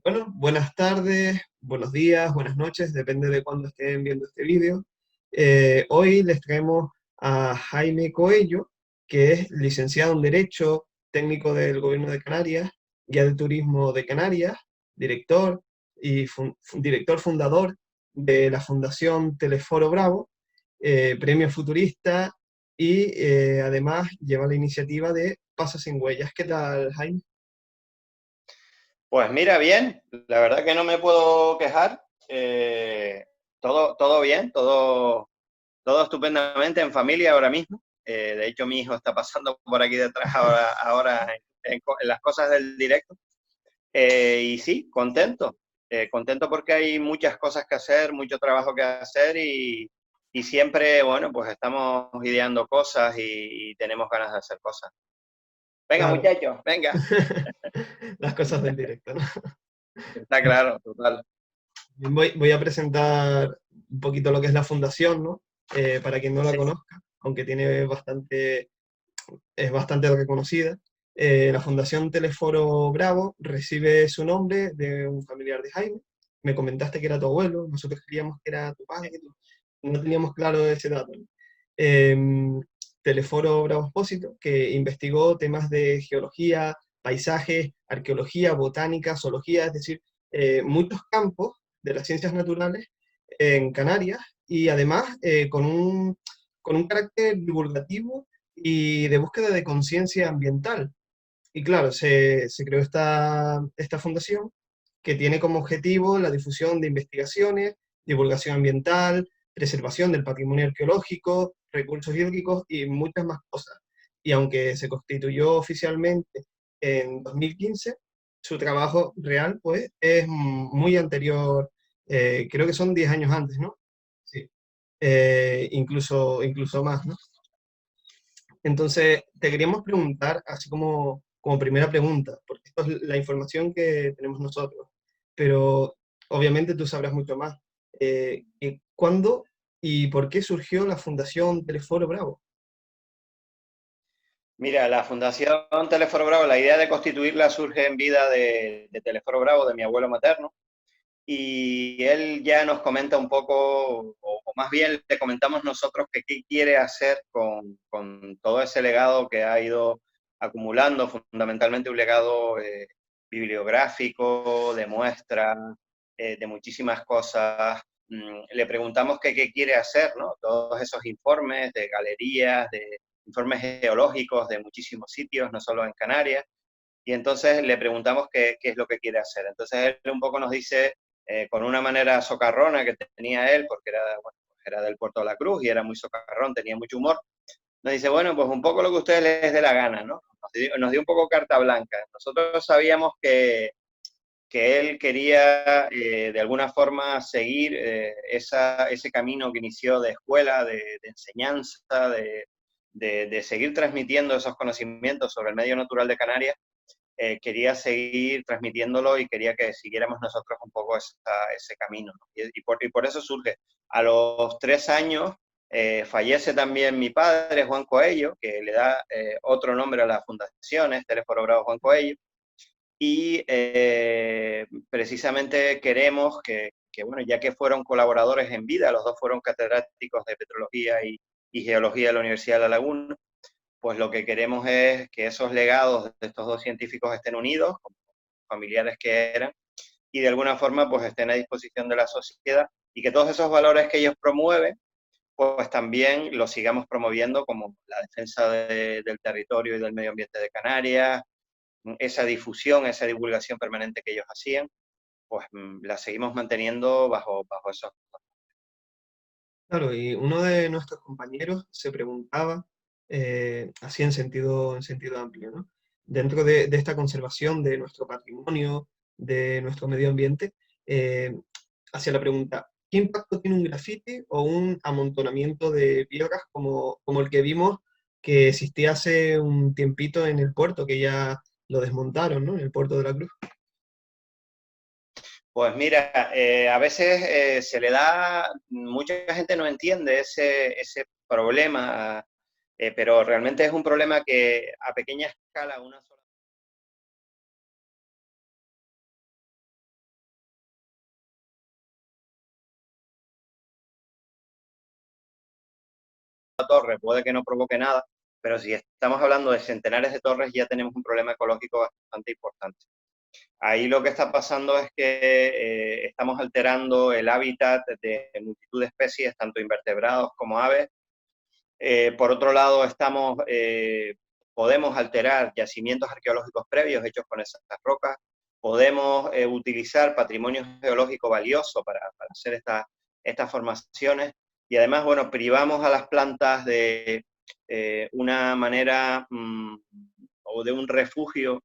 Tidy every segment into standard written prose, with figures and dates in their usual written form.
Bueno, buenas tardes, buenos días, buenas noches, depende de cuándo estén viendo este vídeo. Hoy les traemos a Jaime Coello, que es licenciado en Derecho, técnico del Gobierno de Canarias, guía de turismo de Canarias, director y director fundador de la Fundación Teleforo Bravo, premio futurista y además lleva la iniciativa de Paso sin Huellas. ¿Qué tal, Jaime? Pues mira, bien, la verdad que no me puedo quejar. eh, todo bien, todo estupendamente en familia ahora mismo. De hecho, mi hijo está pasando por aquí detrás ahora en las cosas del directo. Y sí, contento. Contento porque hay muchas cosas que hacer, mucho trabajo que hacer y siempre, bueno, pues estamos ideando cosas y tenemos ganas de hacer cosas. Venga, Claro. muchachos, venga. Las cosas del directo, ¿no? Está claro, total. Bien, voy a presentar un poquito lo que es la fundación, ¿no? Para quien no la Sí. conozca, aunque es bastante reconocida. La Fundación Teleforo Bravo recibe su nombre de un familiar de Jaime. Me comentaste que era tu abuelo, nosotros creíamos que era tu padre, no teníamos claro ese dato, ¿no? Teleforo Bravo Espósito, que investigó temas de geología, paisajes, arqueología, botánica, zoología, es decir, muchos campos de las ciencias naturales en Canarias y además con un carácter divulgativo y de búsqueda de conciencia ambiental. Y claro, se creó esta fundación que tiene como objetivo la difusión de investigaciones, divulgación ambiental, preservación del patrimonio arqueológico, recursos hídricos y muchas más cosas. Y aunque se constituyó oficialmente en 2015, su trabajo real pues es muy anterior, creo que son 10 años antes, ¿no? Sí. Incluso más, ¿no? Entonces, te queríamos preguntar, así como primera pregunta, porque esto es la información que tenemos nosotros, pero obviamente tú sabrás mucho más. ¿Cuándo y por qué surgió la Fundación Teleforo Bravo? Mira, la Fundación Teleforo Bravo, la idea de constituirla surge en vida de Teleforo Bravo, de mi abuelo materno, y él ya nos comenta un poco, o más bien le comentamos nosotros que qué quiere hacer con todo ese legado que ha ido acumulando, fundamentalmente un legado bibliográfico, de muestras, de muchísimas cosas. Le preguntamos qué quiere hacer, ¿no? Todos esos informes de galerías, de informes geológicos de muchísimos sitios, no solo en Canarias, y entonces le preguntamos qué es lo que quiere hacer. Entonces él un poco nos dice, con una manera socarrona que tenía él, porque era, bueno, era del Puerto de la Cruz y era muy socarrón, tenía mucho humor, nos dice, bueno, pues un poco lo que a ustedes les dé la gana, ¿no? Nos dio un poco carta blanca. Nosotros sabíamos que él quería de alguna forma seguir ese camino que inició de escuela, de enseñanza, de seguir transmitiendo esos conocimientos sobre el medio natural de Canarias. Quería seguir transmitiéndolo y quería que siguiéramos nosotros un poco ese camino, ¿no? Y por eso surge. A los 3 años fallece también mi padre, Juan Coello, que le da otro nombre a la fundación, es Teleforo Bravo Juan Coello, y precisamente queremos bueno, ya que fueron colaboradores en vida, los dos fueron catedráticos de Petrología y Geología de la Universidad de La Laguna, pues lo que queremos es que esos legados de estos dos científicos estén unidos, como familiares que eran, y de alguna forma pues estén a disposición de la sociedad y que todos esos valores que ellos promueven, pues también los sigamos promoviendo como la defensa del territorio y del medio ambiente de Canarias, esa difusión, esa divulgación permanente que ellos hacían, pues la seguimos manteniendo bajo esos. Claro, y uno de nuestros compañeros se preguntaba, así en sentido amplio, ¿no? Dentro de esta conservación de nuestro patrimonio, de nuestro medio ambiente, eh, hacia la pregunta, ¿qué impacto tiene un grafiti o un amontonamiento de piedras como el que vimos que existía hace un tiempito en el puerto, que ya lo desmontaron, ¿no? En el puerto de la Cruz. Pues mira, a veces se le da, mucha gente no entiende ese problema, pero realmente es un problema que a pequeña escala una sola torre puede que no provoque nada, pero si estamos hablando de centenares de torres ya tenemos un problema ecológico bastante importante. Ahí lo que está pasando es que estamos alterando el hábitat de multitud de especies, tanto invertebrados como aves. Por otro lado, podemos alterar yacimientos arqueológicos previos hechos con esas rocas, podemos utilizar patrimonio geológico valioso para hacer estas formaciones, y además, bueno, privamos a las plantas de una manera o de un refugio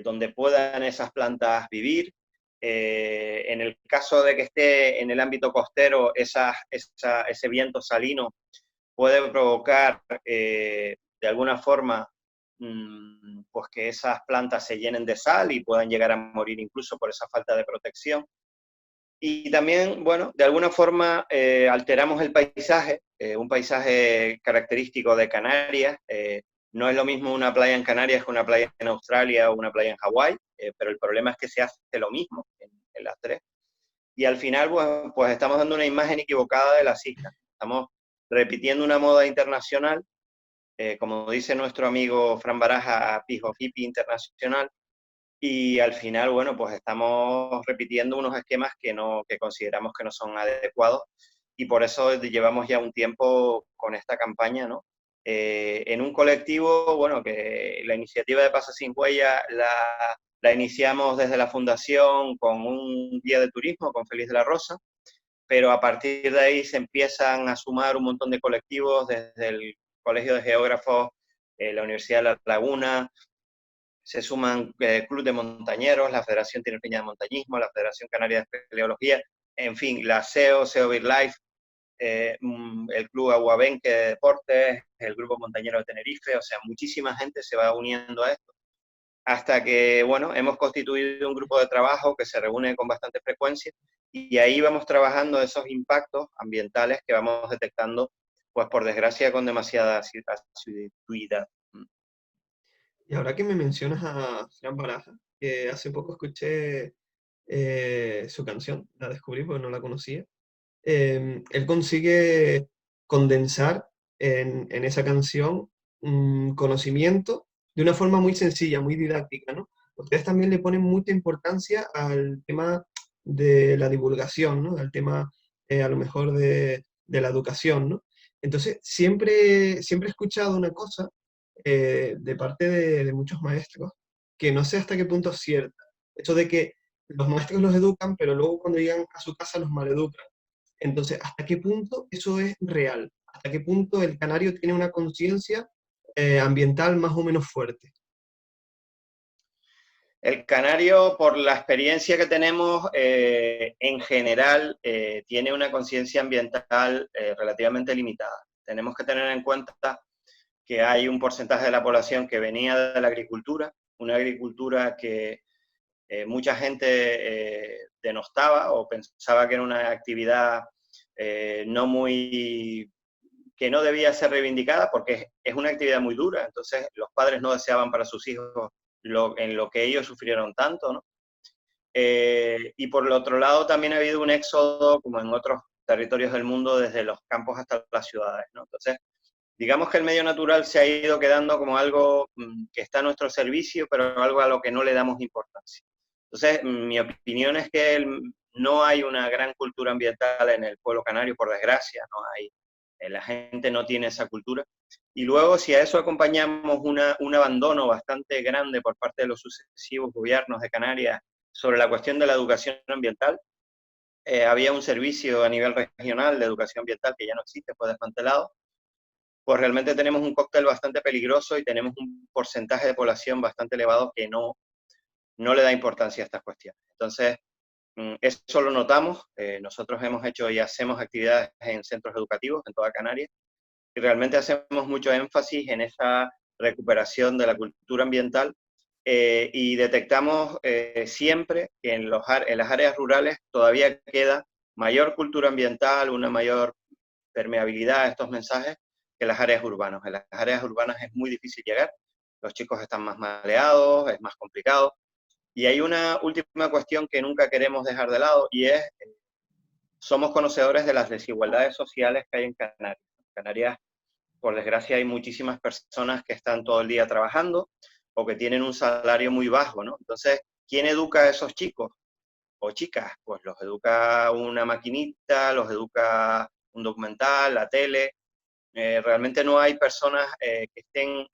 donde puedan esas plantas vivir. En el caso de que esté en el ámbito costero, ese viento salino puede provocar de alguna forma pues que esas plantas se llenen de sal y puedan llegar a morir incluso por esa falta de protección. Y también, bueno, de alguna forma alteramos el paisaje, un paisaje característico de Canarias. No es lo mismo una playa en Canarias que una playa en Australia o una playa en Hawái, pero el problema es que se hace lo mismo en las tres. Y al final, pues estamos dando una imagen equivocada de las islas. Estamos repitiendo una moda internacional, como dice nuestro amigo Fran Baraja, pijo hippie internacional, y al final, bueno, pues estamos repitiendo unos esquemas que consideramos que no son adecuados, y por eso llevamos ya un tiempo con esta campaña, ¿no? En un colectivo, bueno, que la iniciativa de Pasa Sin Huella la iniciamos desde la fundación con un guía de turismo, con Félix de la Rosa, pero a partir de ahí se empiezan a sumar un montón de colectivos, desde el Colegio de Geógrafos, la Universidad de La Laguna, se suman Club de Montañeros, la Federación Tinerfeña de Montañismo, la Federación Canaria de Espeleología, en fin, la SEO BirdLife, el Club Aguabenque de Deportes, el Grupo Montañero de Tenerife, o sea, muchísima gente se va uniendo a esto, hasta que, bueno, hemos constituido un grupo de trabajo que se reúne con bastante frecuencia, y ahí vamos trabajando esos impactos ambientales que vamos detectando, pues por desgracia, con demasiada asiduidad. Y ahora que me mencionas a Fran Baraja, que hace poco escuché su canción, la descubrí porque no la conocía. Él consigue condensar en esa canción conocimiento de una forma muy sencilla, muy didáctica, ¿no? Ustedes también le ponen mucha importancia al tema de la divulgación, ¿no? Al tema, a lo mejor, de la educación, ¿no? Entonces, siempre he escuchado una cosa de parte de muchos maestros, que no sé hasta qué punto es cierta. Eso de que los maestros los educan, pero luego cuando llegan a su casa los maleducan. Entonces, ¿hasta qué punto eso es real? ¿Hasta qué punto el canario tiene una conciencia ambiental más o menos fuerte? El canario, por la experiencia que tenemos, en general, tiene una conciencia ambiental relativamente limitada. Tenemos que tener en cuenta que hay un porcentaje de la población que venía de la agricultura, una agricultura que mucha gente denostaba o pensaba que era una actividad no muy, que no debía ser reivindicada, porque es una actividad muy dura. Entonces los padres no deseaban para sus hijos en lo que ellos sufrieron tanto, ¿no? Y por el otro lado también ha habido un éxodo, como en otros territorios del mundo, desde los campos hasta las ciudades, ¿no? Entonces, digamos que el medio natural se ha ido quedando como algo que está a nuestro servicio, pero algo a lo que no le damos importancia. Entonces, mi opinión es que no hay una gran cultura ambiental en el pueblo canario, por desgracia, no hay, la gente no tiene esa cultura. Y luego, si a eso acompañamos un abandono bastante grande por parte de los sucesivos gobiernos de Canarias sobre la cuestión de la educación ambiental, había un servicio a nivel regional de educación ambiental que ya no existe, fue desmantelado, pues realmente tenemos un cóctel bastante peligroso y tenemos un porcentaje de población bastante elevado que no le da importancia a estas cuestiones. Entonces, eso lo notamos. Nosotros hemos hecho y hacemos actividades en centros educativos en toda Canarias, y realmente hacemos mucho énfasis en esa recuperación de la cultura ambiental, y detectamos siempre que en las áreas rurales todavía queda mayor cultura ambiental, una mayor permeabilidad a estos mensajes que en las áreas urbanas. En las áreas urbanas es muy difícil llegar, los chicos están más maleados, es más complicado. Y hay una última cuestión que nunca queremos dejar de lado, y es, somos conocedores de las desigualdades sociales que hay en Canarias. Canarias por desgracia hay muchísimas personas que están todo el día trabajando o que tienen un salario muy bajo, ¿no? Entonces, ¿quién educa a esos chicos o chicas? Pues los educa una maquinita, los educa un documental, la tele. Realmente no hay personas que estén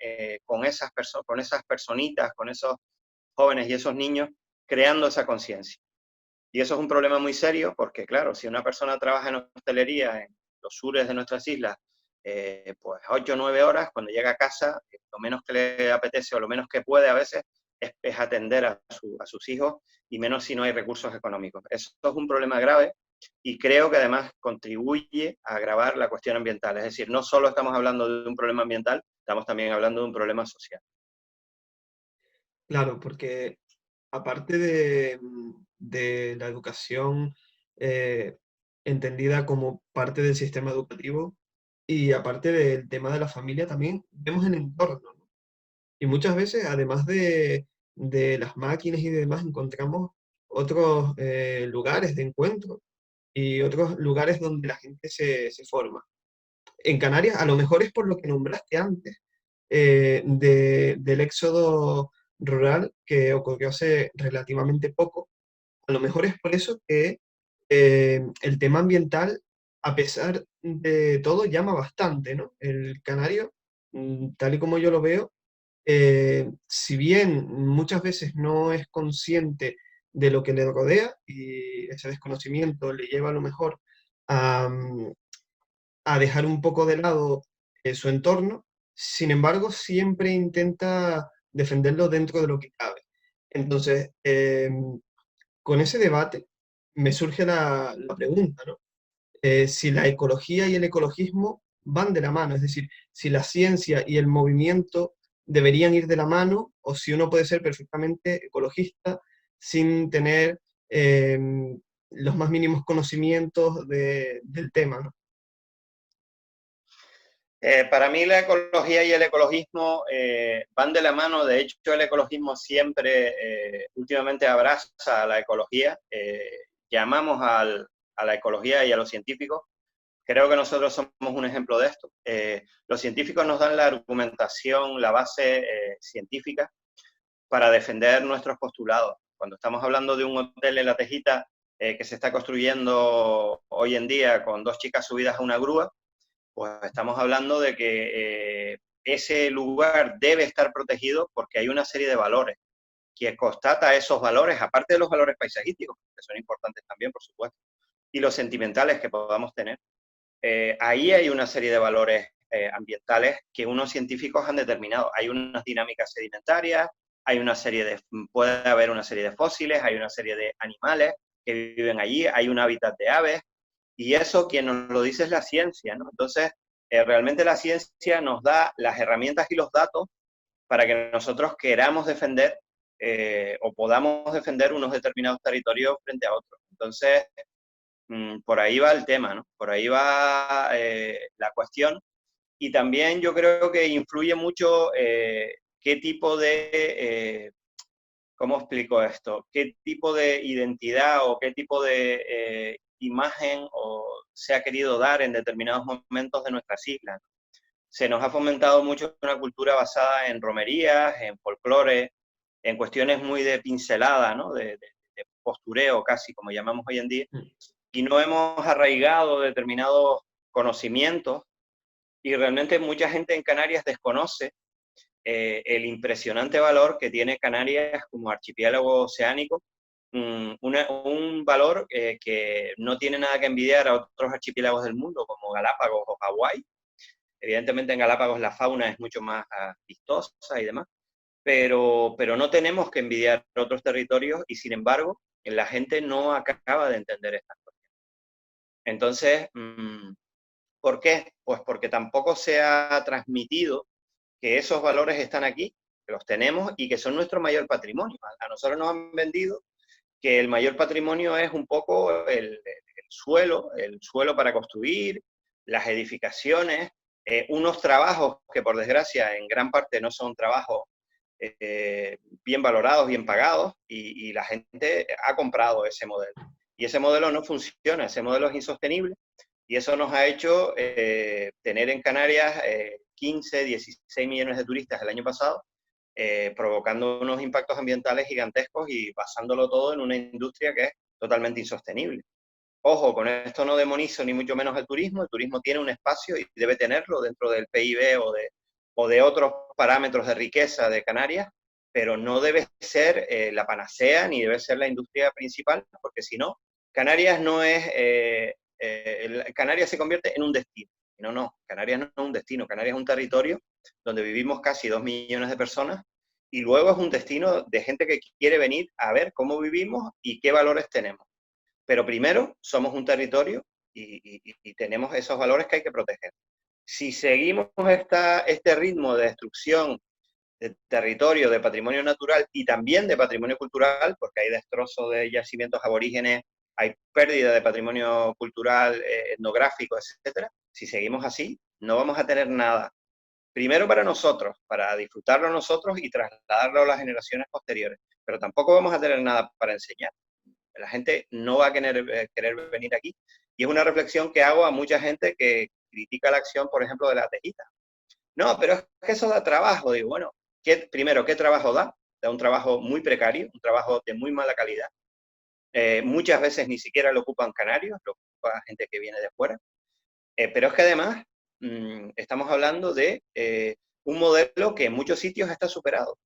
con esas personitas, con esos jóvenes y esos niños creando esa conciencia. Y eso es un problema muy serio porque, claro, si una persona trabaja en hostelería en los sures de nuestras islas, pues 8 o 9 horas, cuando llega a casa, lo menos que le apetece o lo menos que puede a veces es atender a sus hijos, y menos si no hay recursos económicos. Eso es un problema grave y creo que además contribuye a agravar la cuestión ambiental. Es decir, no solo estamos hablando de un problema ambiental, estamos también hablando de un problema social. Claro, porque aparte de la educación eh, entendida como parte del sistema educativo y aparte del tema de la familia, también vemos el entorno, ¿no? Y muchas veces, además de las máquinas y demás, encontramos otros lugares de encuentro y otros lugares donde la gente se forma. En Canarias, a lo mejor es por lo que nombraste antes, del éxodo rural que ocurrió hace relativamente poco. A lo mejor es por eso que el tema ambiental, a pesar de todo, llama bastante, ¿no? El canario, tal y como yo lo veo, si bien muchas veces no es consciente de lo que le rodea y ese desconocimiento le lleva a lo mejor a, a dejar un poco de lado su entorno, sin embargo, siempre intenta defenderlo dentro de lo que cabe. Entonces, con ese debate me surge la pregunta, ¿no? Si la ecología y el ecologismo van de la mano, es decir, si la ciencia y el movimiento deberían ir de la mano o si uno puede ser perfectamente ecologista sin tener eh, los más mínimos conocimientos del tema, ¿no? Para mí la ecología y el ecologismo van de la mano. De hecho, el ecologismo siempre, últimamente abraza a la ecología. Llamamos a la ecología y a los científicos. Creo que nosotros somos un ejemplo de esto. Los científicos nos dan la argumentación, la base científica para defender nuestros postulados. Cuando estamos hablando de un hotel en La Tejita que se está construyendo hoy en día con 2 chicas subidas a una grúa, pues estamos hablando de que ese lugar debe estar protegido porque hay una serie de valores que constata esos valores, aparte de los valores paisajísticos, que son importantes también, por supuesto, y los sentimentales que podamos tener. Ahí hay una serie de valores ambientales que unos científicos han determinado. Hay unas dinámicas sedimentarias, puede haber una serie de fósiles, hay una serie de animales que viven allí, hay un hábitat de aves, y eso quien nos lo dice es la ciencia, ¿no? Entonces, realmente la ciencia nos da las herramientas y los datos para que nosotros queramos defender o podamos defender unos determinados territorios frente a otros. Entonces, por ahí va el tema, ¿no? Por ahí va la cuestión. Y también yo creo que influye mucho qué tipo ¿cómo explico esto? ¿Qué tipo de identidad o qué tipo de imagen se ha querido dar en determinados momentos de nuestras islas? Se nos ha fomentado mucho una cultura basada en romerías, en folclore, en cuestiones muy de pincelada, ¿no? De postureo casi, como llamamos hoy en día, y no hemos arraigado determinados conocimientos, y realmente mucha gente en Canarias desconoce el impresionante valor que tiene Canarias como archipiélago oceánico, un valor que no tiene nada que envidiar a otros archipiélagos del mundo, como Galápagos o Hawái. Evidentemente en Galápagos la fauna es mucho más vistosa y demás, pero no tenemos que envidiar otros territorios, y sin embargo la gente no acaba de entender estas cosas. Entonces, ¿por qué? Pues porque tampoco se ha transmitido que esos valores están aquí, que los tenemos y que son nuestro mayor patrimonio. A nosotros nos han vendido que el mayor patrimonio es un poco el suelo para construir, las edificaciones, unos trabajos que por desgracia en gran parte no son trabajos bien valorados, bien pagados, y la gente ha comprado ese modelo. Y ese modelo no funciona, ese modelo es insostenible, Y eso nos ha hecho tener en Canarias 15, 16 millones de turistas el año pasado, provocando unos impactos ambientales gigantescos y basándolo todo en una industria que es totalmente insostenible. Ojo, con esto no demonizo ni mucho menos el turismo tiene un espacio y debe tenerlo dentro del PIB o de otros parámetros de riqueza de Canarias, pero no debe ser la panacea ni debe ser la industria principal, porque si no, Canarias no es, Canarias se convierte en un destino. No, Canarias no es un destino, Canarias es un territorio donde vivimos casi 2 millones de personas y luego es un destino de gente que quiere venir a ver cómo vivimos y qué valores tenemos. Pero primero somos un territorio y tenemos esos valores que hay que proteger. Si seguimos este ritmo de destrucción de territorio, de patrimonio natural y también de patrimonio cultural, porque hay destrozo de yacimientos aborígenes, hay pérdida de patrimonio cultural, etnográfico, etcétera. Si seguimos así, no vamos a tener nada. Primero para nosotros, para disfrutarlo nosotros y trasladarlo a las generaciones posteriores, pero tampoco vamos a tener nada para enseñar. La gente no va a querer venir aquí. Y es una reflexión que hago a mucha gente que critica la acción, por ejemplo, de la tejita. No, pero es que eso da trabajo. Digo, bueno, primero, ¿qué trabajo da? Da un trabajo muy precario, un trabajo de muy mala calidad. Muchas veces ni siquiera lo ocupan canarios, lo ocupa gente que viene de fuera. Pero es que además estamos hablando de un modelo que en muchos sitios está superado.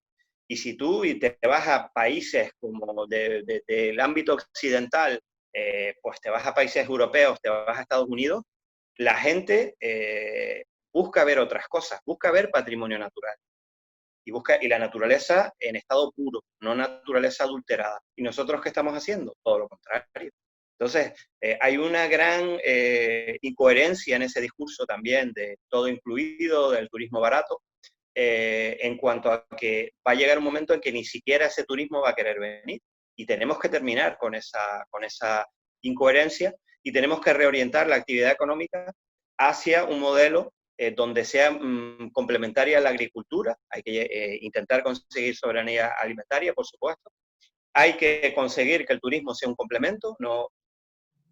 Y si tú te vas a países como del ámbito occidental, pues te vas a países europeos, te vas a Estados Unidos, la gente busca ver otras cosas, busca ver patrimonio natural. Y la naturaleza en estado puro, no naturaleza adulterada. ¿Y nosotros qué estamos haciendo? Todo lo contrario. Entonces, hay una gran incoherencia en ese discurso también de todo incluido, del turismo barato, en cuanto a que va a llegar un momento en que ni siquiera ese turismo va a querer venir. Y tenemos que terminar con esa incoherencia y tenemos que reorientar la actividad económica hacia un modelo donde sea complementaria a la agricultura. Hay que intentar conseguir soberanía alimentaria, por supuesto. Hay que conseguir que el turismo sea un complemento, no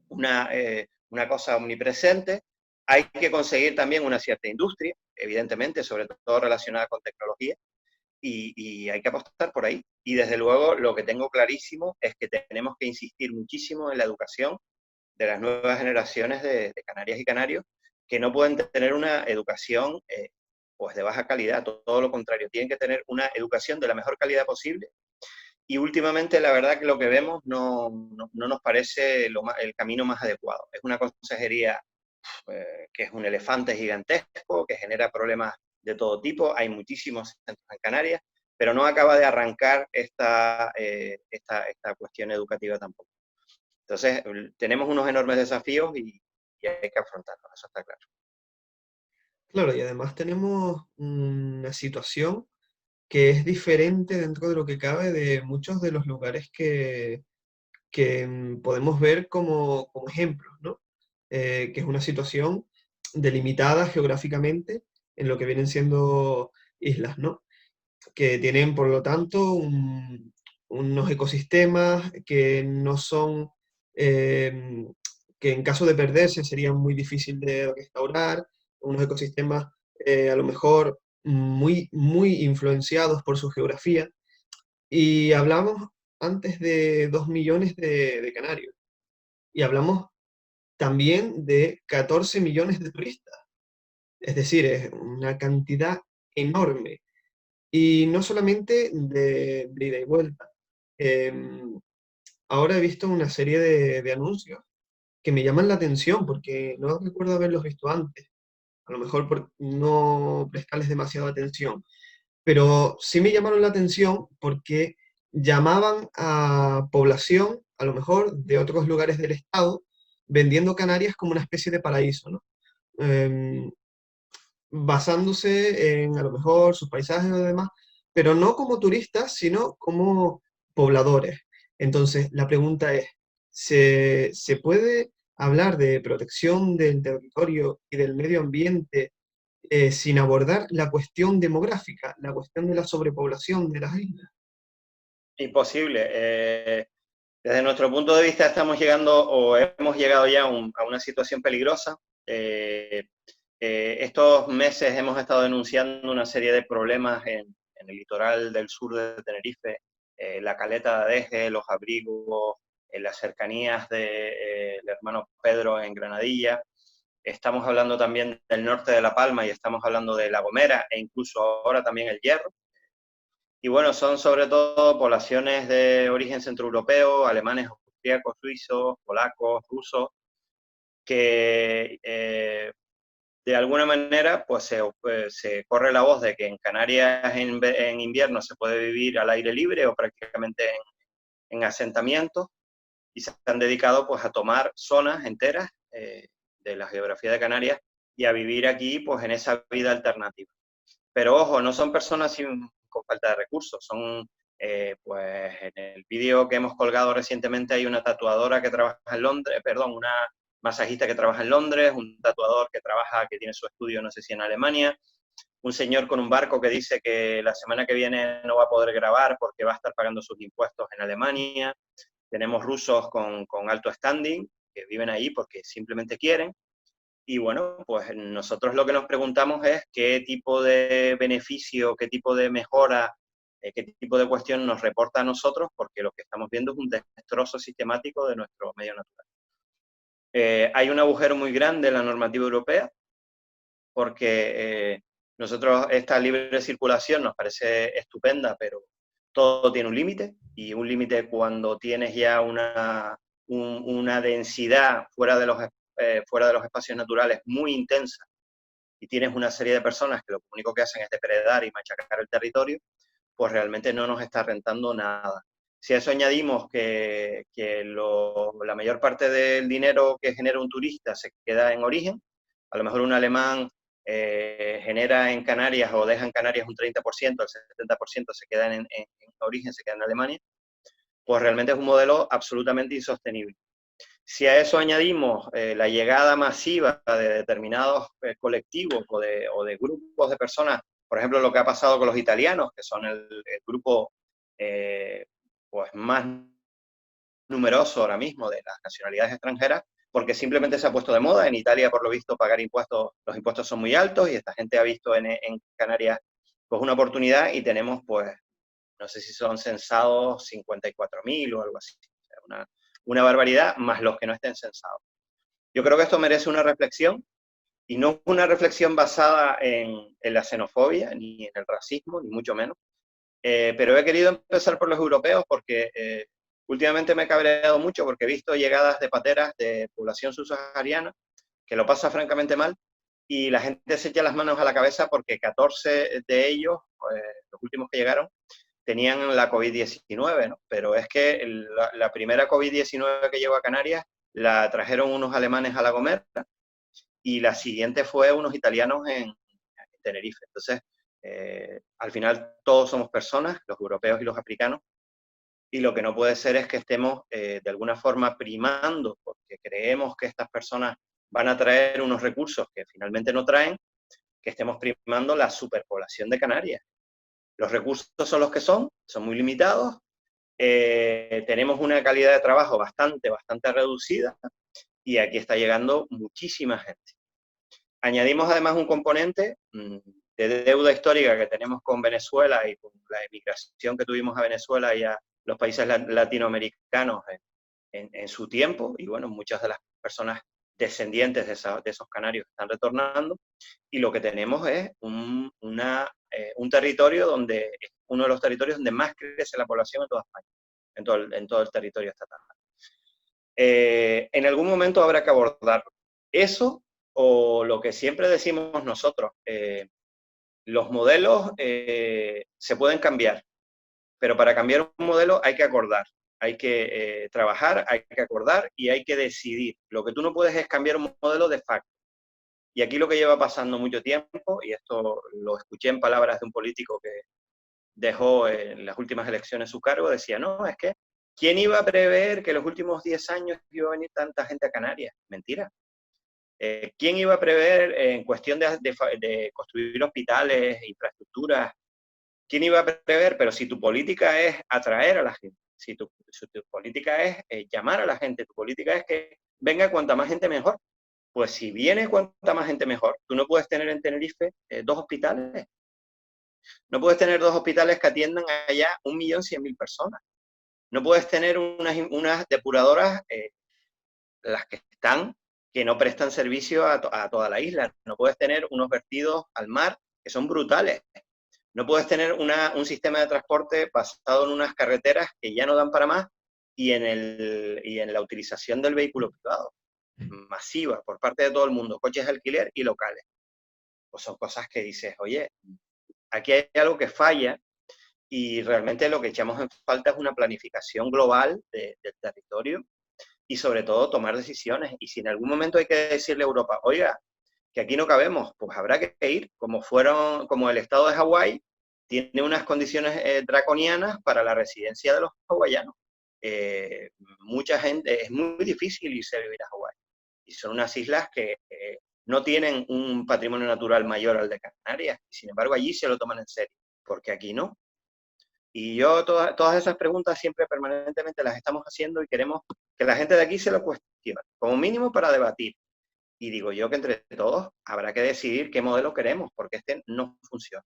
una cosa omnipresente. Hay que conseguir también una cierta industria, evidentemente, sobre todo relacionada con tecnología, y hay que apostar por ahí. Y desde luego lo que tengo clarísimo es que tenemos que insistir muchísimo en la educación de las nuevas generaciones de canarias y canarios, que no pueden tener una educación pues de baja calidad, todo lo contrario, tienen que tener una educación de la mejor calidad posible. Y últimamente la verdad que lo que vemos no nos parece el camino más adecuado. Es una consejería que es un elefante gigantesco, que genera problemas de todo tipo. Hay muchísimos centros en Canarias, pero no acaba de arrancar esta cuestión educativa tampoco. Entonces, tenemos unos enormes desafíos y hay que afrontarlos, eso está claro. Claro, y además tenemos una situación que es diferente dentro de lo que cabe de muchos de los lugares que podemos ver como ejemplos, ¿no? Que es una situación delimitada geográficamente en lo que vienen siendo islas, ¿no? Que tienen, por lo tanto, unos ecosistemas que no son, que en caso de perderse serían muy difícil de restaurar, unos ecosistemas a lo mejor muy influenciados por su geografía. Y hablamos antes de 2 millones de canarios. Y hablamos también de 14 millones de turistas. Es decir, es una cantidad enorme. Y no solamente de ida y vuelta. Em, Ahora he visto una serie de anuncios que me llaman la atención porque no recuerdo haberlos visto antes. A lo mejor por no prestarles demasiada atención. Pero sí me llamaron la atención porque llamaban a población, a lo mejor de otros lugares del estado, vendiendo Canarias como una especie de paraíso, ¿no? Em, Basándose en a lo mejor sus paisajes o demás, pero no como turistas, sino como pobladores. Entonces, la pregunta es, ¿se puede hablar de protección del territorio y del medio ambiente sin abordar la cuestión demográfica, la cuestión de la sobrepoblación de las islas? Imposible. Desde nuestro punto de vista estamos llegando o hemos llegado ya a una situación peligrosa. Estos meses hemos estado denunciando una serie de problemas en el litoral del sur de Tenerife, la caleta de Adeje, los abrigos, en las cercanías del hermano Pedro en Granadilla. Estamos hablando también del norte de La Palma y estamos hablando de La Gomera e incluso ahora también el Hierro. Y bueno, son sobre todo poblaciones de origen centroeuropeo, alemanes, austríacos, suizos, polacos, rusos, que de alguna manera pues se corre la voz de que en Canarias en invierno se puede vivir al aire libre o prácticamente en asentamientos, y se han dedicado pues a tomar zonas enteras de la geografía de Canarias y a vivir aquí pues en esa vida alternativa. Pero ojo, no son personas con falta de recursos, son, pues en el vídeo que hemos colgado recientemente hay una tatuadora que trabaja en Londres, perdón, una masajista que trabaja en Londres, un tatuador que tiene su estudio, no sé si en Alemania, un señor con un barco que dice que la semana que viene no va a poder grabar porque va a estar pagando sus impuestos en Alemania, tenemos rusos con alto standing que viven ahí porque simplemente quieren. Y bueno, pues nosotros lo que nos preguntamos es qué tipo de beneficio, qué tipo de mejora, qué tipo de cuestión nos reporta a nosotros, porque lo que estamos viendo es un destrozo sistemático de nuestro medio natural. Hay un agujero muy grande en la normativa europea, porque nosotros esta libre circulación nos parece estupenda, pero todo tiene un límite, y un límite cuando tienes ya una densidad fuera de los espacios naturales muy intensa, y tienes una serie de personas que lo único que hacen es depredar y machacar el territorio, pues realmente no nos está rentando nada. Si a eso añadimos que la mayor parte del dinero que genera un turista se queda en origen, a lo mejor un alemán genera en Canarias o deja en Canarias un 30%, el 70% se queda en origen, se queda en Alemania, pues realmente es un modelo absolutamente insostenible. Si a eso añadimos la llegada masiva de determinados colectivos o de grupos de personas, por ejemplo, lo que ha pasado con los italianos, que son el grupo pues más numeroso ahora mismo de las nacionalidades extranjeras, porque simplemente se ha puesto de moda. En Italia, por lo visto, pagar impuestos, los impuestos son muy altos, y esta gente ha visto en Canarias pues una oportunidad, y tenemos pues, no sé si son censados 54.000 o algo así. O sea, una barbaridad, más los que no estén censados. Yo creo que esto merece una reflexión, y no una reflexión basada en la xenofobia, ni en el racismo, ni mucho menos. Pero he querido empezar por los europeos porque últimamente me he cabreado mucho porque he visto llegadas de pateras de población subsahariana que lo pasa francamente mal, y la gente se echa las manos a la cabeza porque 14 de ellos, los últimos que llegaron, tenían la COVID-19, ¿no? Pero es que la primera COVID-19 que llegó a Canarias la trajeron unos alemanes a La Gomera, y la siguiente fue unos italianos en Tenerife. Entonces, al final todos somos personas, los europeos y los africanos, y lo que no puede ser es que estemos de alguna forma primando, porque creemos que estas personas van a traer unos recursos que finalmente no traen, que estemos primando la superpoblación de Canarias. Los recursos son los que son muy limitados, tenemos una calidad de trabajo bastante reducida, y aquí está llegando muchísima gente. Añadimos además un componente de deuda histórica que tenemos con Venezuela, y con la emigración que tuvimos a Venezuela y a los países latinoamericanos en su tiempo, y bueno, muchas de las personas descendientes de esos canarios están retornando, y lo que tenemos es un territorio donde es uno de los territorios donde más crece la población en toda España, en todo el territorio estatal. En algún momento habrá que abordar eso, o lo que siempre decimos nosotros, los modelos se pueden cambiar, pero para cambiar un modelo hay que acordar, hay que trabajar, hay que acordar y hay que decidir. Lo que tú no puedes es cambiar un modelo de facto. Y aquí lo que lleva pasando mucho tiempo, y esto lo escuché en palabras de un político que dejó en las últimas elecciones su cargo, decía, no, es que ¿quién iba a prever que en los últimos 10 años iba a venir tanta gente a Canarias? Mentira. ¿Quién iba a prever en cuestión de construir hospitales, infraestructuras? ¿Quién iba a prever? Pero si tu política es atraer a la gente, si tu política es llamar a la gente, tu política es que venga cuanta más gente mejor, pues si viene cuanta más gente mejor, tú no puedes tener en Tenerife 2 hospitales. No puedes tener 2 hospitales que atiendan allá 1.100.000 personas. No puedes tener unas depuradoras, las que están, que no prestan servicio a toda la isla. No puedes tener unos vertidos al mar que son brutales. No puedes tener un sistema de transporte basado en unas carreteras que ya no dan para más y en la utilización del vehículo privado, masiva, por parte de todo el mundo, coches de alquiler y locales. Pues son cosas que dices, oye, aquí hay algo que falla y realmente lo que echamos en falta es una planificación global del territorio y sobre todo tomar decisiones. Y si en algún momento hay que decirle a Europa, oiga, que aquí no cabemos, pues habrá que ir, como el estado de Hawái tiene unas condiciones draconianas para la residencia de los hawaianos. Mucha gente, es muy difícil irse a vivir a Hawái. Y son unas islas que no tienen un patrimonio natural mayor al de Canarias. Sin embargo, allí se lo toman en serio, porque aquí no. Y yo todas esas preguntas siempre permanentemente las estamos haciendo y queremos que la gente de aquí se lo cuestione, como mínimo para debatir. Y digo yo que entre todos habrá que decidir qué modelo queremos, porque este no funciona.